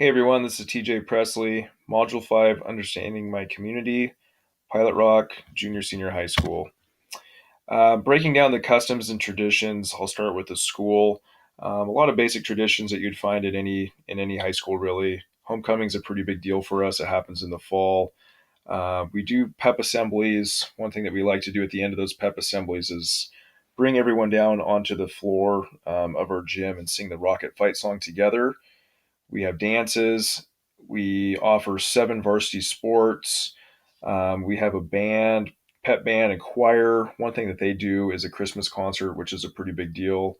Hey everyone, this is TJ Presley, Module 5, Understanding My Community, Pilot Rock, Junior Senior High School. Breaking down the customs and traditions, I'll start with the school. A lot of basic traditions that you'd find at any high school, really. Homecoming's a pretty big deal for us. It happens in the fall. We do pep assemblies. One thing that we like to do at the end of those pep assemblies is bring everyone down onto the floor of our gym and sing the Rocket Fight song together. We have dances. We offer 7 varsity sports. We have a band, pep band, and choir. One thing that they do is a Christmas concert, which is a pretty big deal.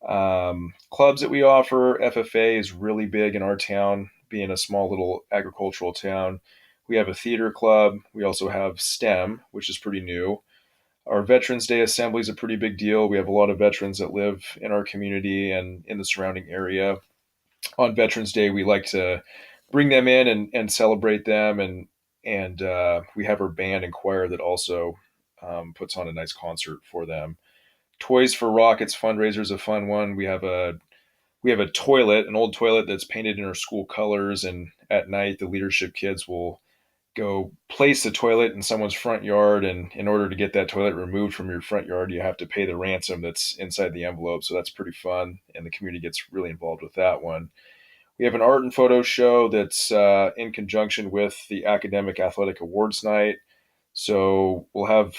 Clubs that we offer, FFA is really big in our town, being a small little agricultural town. We have a theater club. We also have STEM, which is pretty new. Our Veterans Day Assembly is a pretty big deal. We have a lot of veterans that live in our community and in the surrounding area. On Veterans Day, we like to bring them in and celebrate them, and we have our band and choir that also puts on a nice concert for them. Toys for Rockets fundraiser is a fun one. We have a toilet, an old toilet that's painted in our school colors, and at night the leadership kids will go place the toilet in someone's front yard, and in order to get that toilet removed from your front yard, you have to pay the ransom that's inside the envelope. So that's pretty fun, and the community gets really involved with that one. We have an art and photo show that's in conjunction with the Academic Athletic Awards Night. So we'll have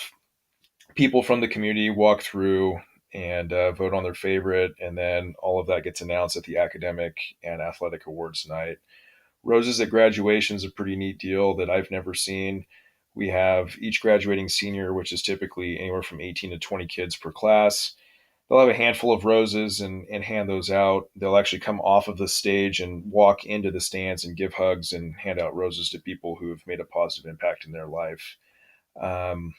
people from the community walk through and vote on their favorite, and then all of that gets announced at the Academic and Athletic Awards Night. Roses at graduation is a pretty neat deal that I've never seen. We have each graduating senior, which is typically anywhere from 18 to 20 kids per class. They'll have a handful of roses and hand those out. They'll actually come off of the stage and walk into the stands and give hugs and hand out roses to people who have made a positive impact in their life. Um,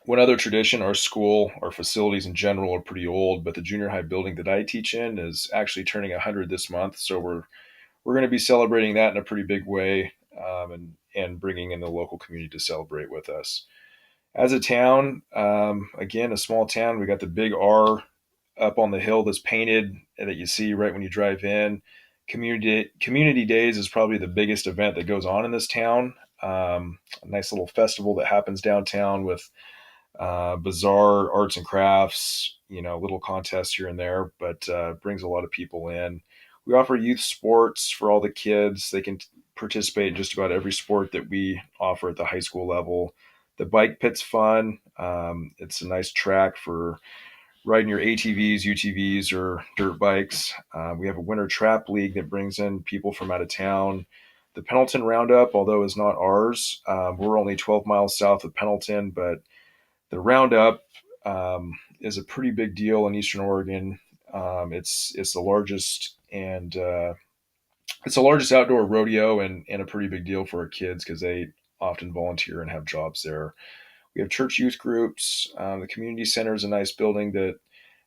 One other tradition, our school, our facilities in general are pretty old, but the junior high building that I teach in is actually turning 100 this month. So we're going to be celebrating that in a pretty big way, and bringing in the local community to celebrate with us. As a town, again, a small town, we got the big R up on the hill that's painted that you see right when you drive in. Community Days is probably the biggest event that goes on in this town. A nice little festival that happens downtown with bazaar, arts and crafts, little contests here and there, but brings a lot of people in. We offer youth sports for all the kids. They can participate in just about every sport that we offer at the high school level. The bike pit's fun. It's a nice track for riding your ATVs, UTVs, or dirt bikes. We have a winter trap league that brings in people from out of town. The Pendleton Roundup, although is not ours, we're only 12 miles south of Pendleton, but the Roundup is a pretty big deal in Eastern Oregon. It's the largest and it's the largest outdoor rodeo, and a pretty big deal for our kids because they often volunteer and have jobs there. We have church youth groups. The community center is a nice building that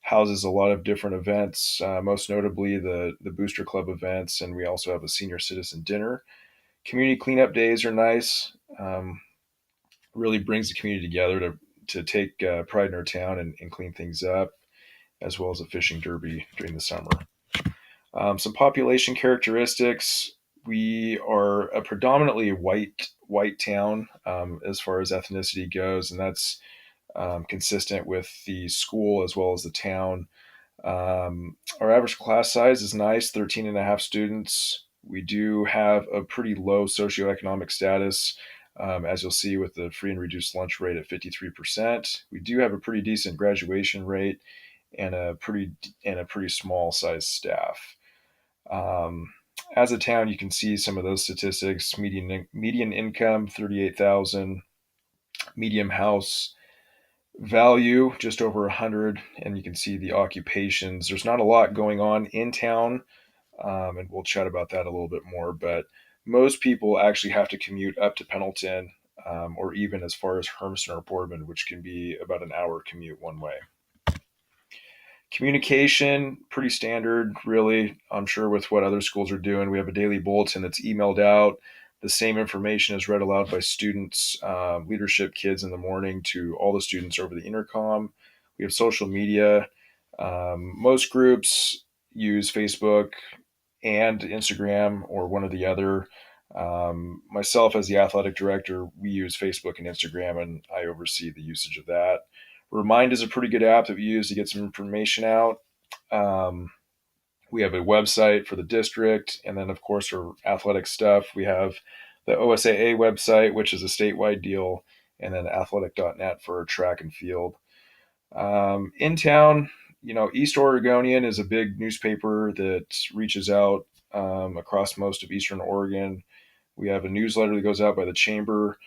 houses a lot of different events, most notably the Booster Club events, and we also have a senior citizen dinner. Community cleanup days are nice. Really brings the community together to take pride in our town and clean things up, as well as a fishing derby during the summer. Some population characteristics. We are a predominantly white town as far as ethnicity goes, and that's consistent with the school as well as the town. Our average class size is nice, 13 and a half students. We do have a pretty low socioeconomic status, as you'll see with the free and reduced lunch rate at 53%. We do have a pretty decent graduation rate and a pretty small size staff. Um, as a town, you can see some of those statistics. Median income 38,000, medium house value just over 100, and you can see the occupations. There's not a lot going on in town, and we'll chat about that a little bit more. But most people actually have to commute up to Pendleton, or even as far as Hermiston or Boardman, which can be about an hour commute one way. Communication, pretty standard, really. I'm sure with what other schools are doing. We have a daily bulletin that's emailed out. The same information is read aloud by students, leadership kids in the morning to all the students over the intercom. We have social media. Most groups use Facebook and Instagram or one or the other. Myself, as the athletic director, we use Facebook and Instagram, and I oversee the usage of that. Remind is a pretty good app that we use to get some information out. Um, we have a website for the district, and then, of course, for athletic stuff, we have the OSAA website, which is a statewide deal, and then athletic.net for track and field. In town, East Oregonian is a big newspaper that reaches out across most of Eastern Oregon. We have a newsletter that goes out by the chamber,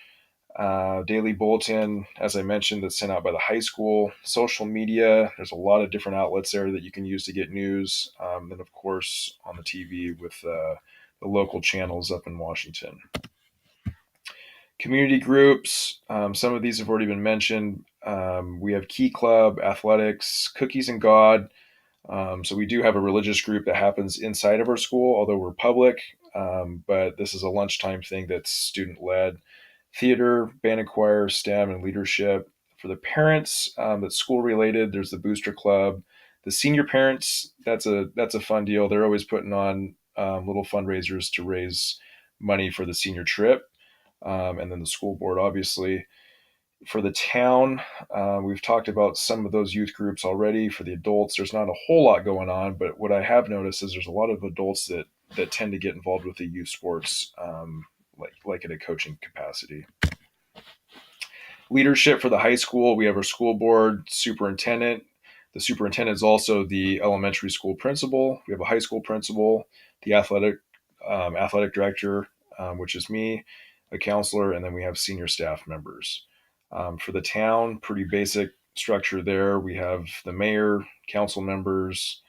daily bulletin, as I mentioned, that's sent out by the high school. Social media, there's a lot of different outlets there that you can use to get news. Then, of course, on the TV with the local channels up in Washington. Community groups, some of these have already been mentioned. We have Key Club, Athletics, Cookies and God. So we do have a religious group that happens inside of our school, although we're public. But this is a lunchtime thing that's student led. Theater, band and choir, STEM, and leadership. For the parents, that's school related. There's the Booster Club. The senior parents, that's a fun deal. They're always putting on little fundraisers to raise money for the senior trip, and then the school board, obviously. For the town, we've talked about some of those youth groups already. For the adults, there's not a whole lot going on, but what I have noticed is there's a lot of adults that tend to get involved with the youth sports, like in a coaching capacity. Leadership for the high school, we have our school board superintendent. The superintendent is also the elementary school principal. We have a high school principal, the athletic director, which is me, a counselor, and then we have senior staff members. For the town, pretty basic structure there. We have the mayor, council members,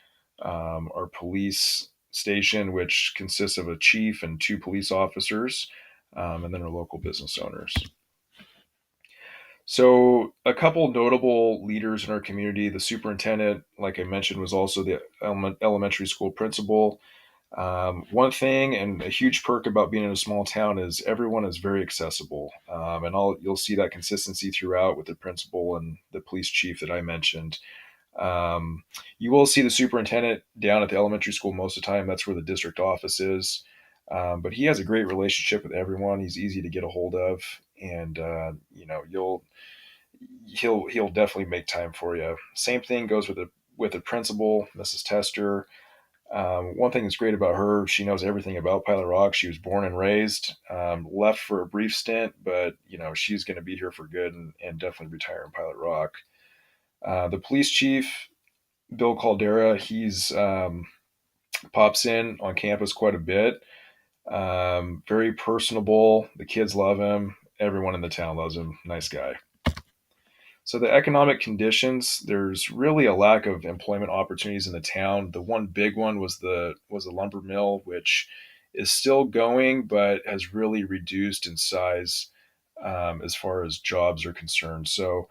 our police station, which consists of a chief and two police officers, and then our local business owners. So, a couple notable leaders in our community. The superintendent, like I mentioned, was also the elementary school principal. One thing and a huge perk about being in a small town is everyone is very accessible, and you'll see that consistency throughout with the principal and the police chief that I mentioned. Um, you will see the superintendent down at the elementary school most of the time. That's where the district office is. But he has a great relationship with everyone. He's easy to get a hold of, and he'll definitely make time for you. Same thing goes with the principal, Mrs. Tester. One thing that's great about her, she knows everything about Pilot Rock. She was born and raised, left for a brief stint, but she's going to be here for good and definitely retire in Pilot Rock. The police chief, Bill Caldera, he's pops in on campus quite a bit. Very personable. The kids love him. Everyone in the town loves him. Nice guy. So the economic conditions, there's really a lack of employment opportunities in the town. The one big one was the lumber mill, which is still going, but has really reduced in size as far as jobs are concerned. So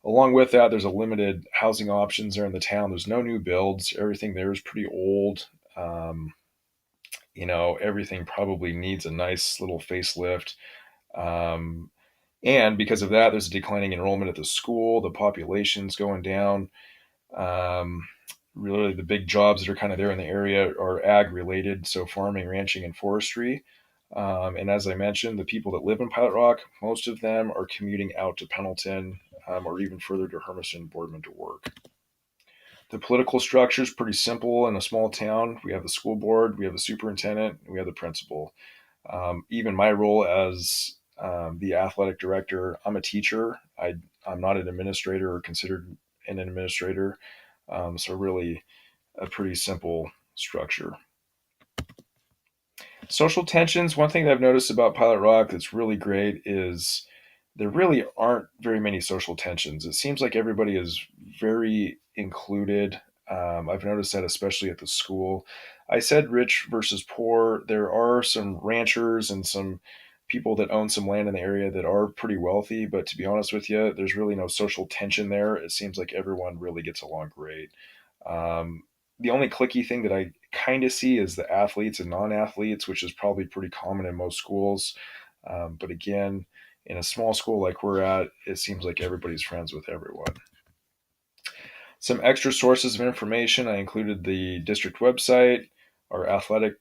along with that, there's a limited housing options there in the town. There's no new builds. Everything there is pretty old. Um, Everything probably needs a nice little facelift. Um, and because of that, there's a declining enrollment at the school. The population's going down. Um, Really, the big jobs that are kind of there in the area are ag related, so farming, ranching, and forestry. And as I mentioned, the people that live in Pilot Rock, most of them are commuting out to Pendleton, or even further to Hermiston, Boardman to work. The political structure is pretty simple in a small town. We have the school board, we have the superintendent, and we have the principal. Even my role as the athletic director, I'm a teacher. I'm not an administrator or considered an administrator. So really a pretty simple structure. Social tensions. One thing that I've noticed about Pilot Rock that's really great is there really aren't very many social tensions. It seems like everybody is very included. I've noticed that especially at the school. I said rich versus poor. There are some ranchers and some people that own some land in the area that are pretty wealthy, but to be honest with you, there's really no social tension there. It seems like everyone really gets along great. Um, the only clicky thing that I kind of see is the athletes and non-athletes, which is probably pretty common in most schools. But again, in a small school like we're at, it seems like everybody's friends with everyone. Some extra sources of information. I included the district website, our athletic